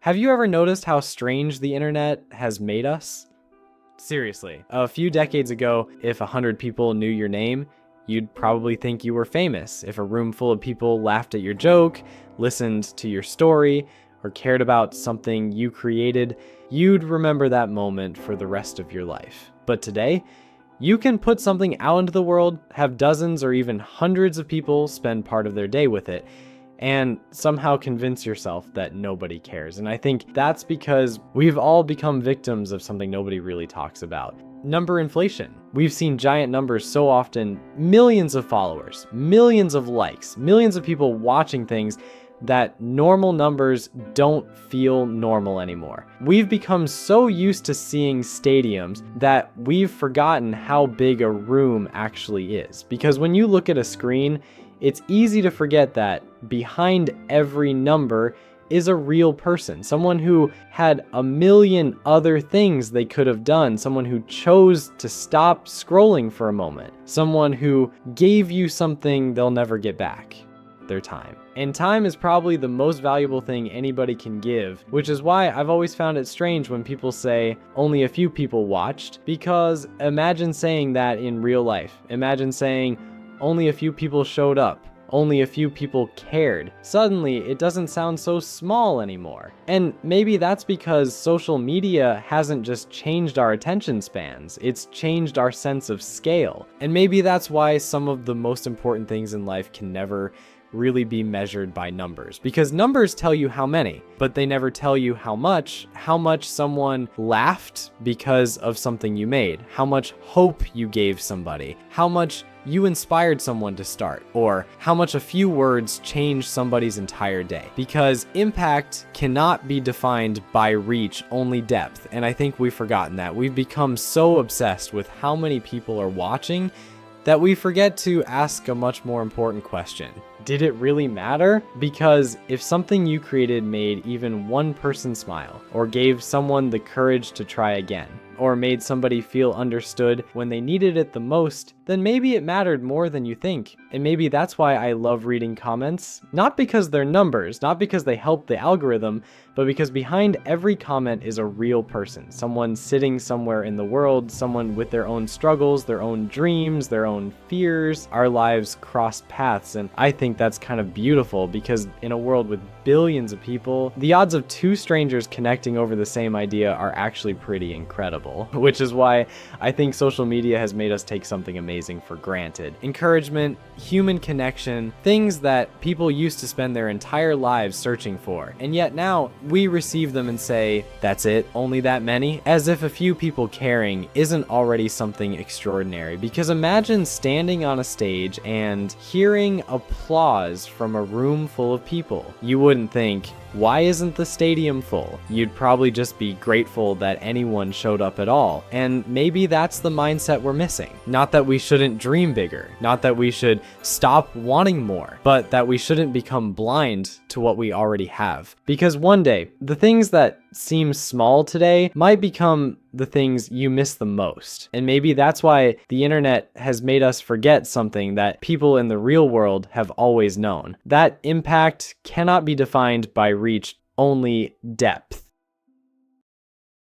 Have you ever noticed how strange the internet has made us? Seriously, a few decades ago, if 100 people knew your name, you'd probably think you were famous. If a room full of people laughed at your joke, listened to your story, or cared about something you created, you'd remember that moment for the rest of your life. But today, you can put something out into the world, have dozens or even hundreds of people spend part of their day with it, and somehow convince yourself that nobody cares. And I think that's because we've all become victims of something nobody really talks about. Number inflation. We've seen giant numbers so often, millions of followers, millions of likes, millions of people watching things that normal numbers don't feel normal anymore. We've become so used to seeing stadiums that we've forgotten how big a room actually is. Because when you look at a screen, it's easy to forget that behind every number is a real person, someone who had a million other things they could have done, someone who chose to stop scrolling for a moment, someone who gave you something they'll never get back, their time. And time is probably the most valuable thing anybody can give, which is why I've always found it strange when people say only a few people watched, because imagine saying that in real life. Imagine saying only a few people showed up. Only a few people cared. Suddenly, it doesn't sound so small anymore. And maybe that's because social media hasn't just changed our attention spans, it's changed our sense of scale. And maybe that's why some of the most important things in life can never really be measured by numbers, because numbers tell you how many, but they never tell you how much someone laughed because of something you made, how much hope you gave somebody, how much you inspired someone to start, or how much a few words changed somebody's entire day. Because impact cannot be defined by reach, only depth. And I think we've forgotten that. We've become so obsessed with how many people are watching that we forget to ask a much more important question. Did it really matter? Because if something you created made even one person smile, or gave someone the courage to try again, or made somebody feel understood when they needed it the most, then maybe it mattered more than you think. And maybe that's why I love reading comments, not because they're numbers, not because they help the algorithm, but because behind every comment is a real person, someone sitting somewhere in the world, someone with their own struggles, their own dreams, their own fears. Our lives cross paths, and I think that's kind of beautiful, because in a world with billions of people, the odds of two strangers connecting over the same idea are actually pretty incredible, which is why I think social media has made us take something amazing for granted. Encouragement, human connection, things that people used to spend their entire lives searching for, and yet now we receive them and say, that's it, only that many? As if a few people caring isn't already something extraordinary. Because imagine standing on a stage and hearing applause from a room full of people. You wouldn't think, why isn't the stadium full? You'd probably just be grateful that anyone showed up at all. And maybe that's the mindset we're missing. Not that we shouldn't dream bigger, not that we should stop wanting more, but that we shouldn't become blind to what we already have. Because one day, the things that seem small today might become the things you miss the most. And maybe that's why the internet has made us forget something that people in the real world have always known. That impact cannot be defined by reach, only depth.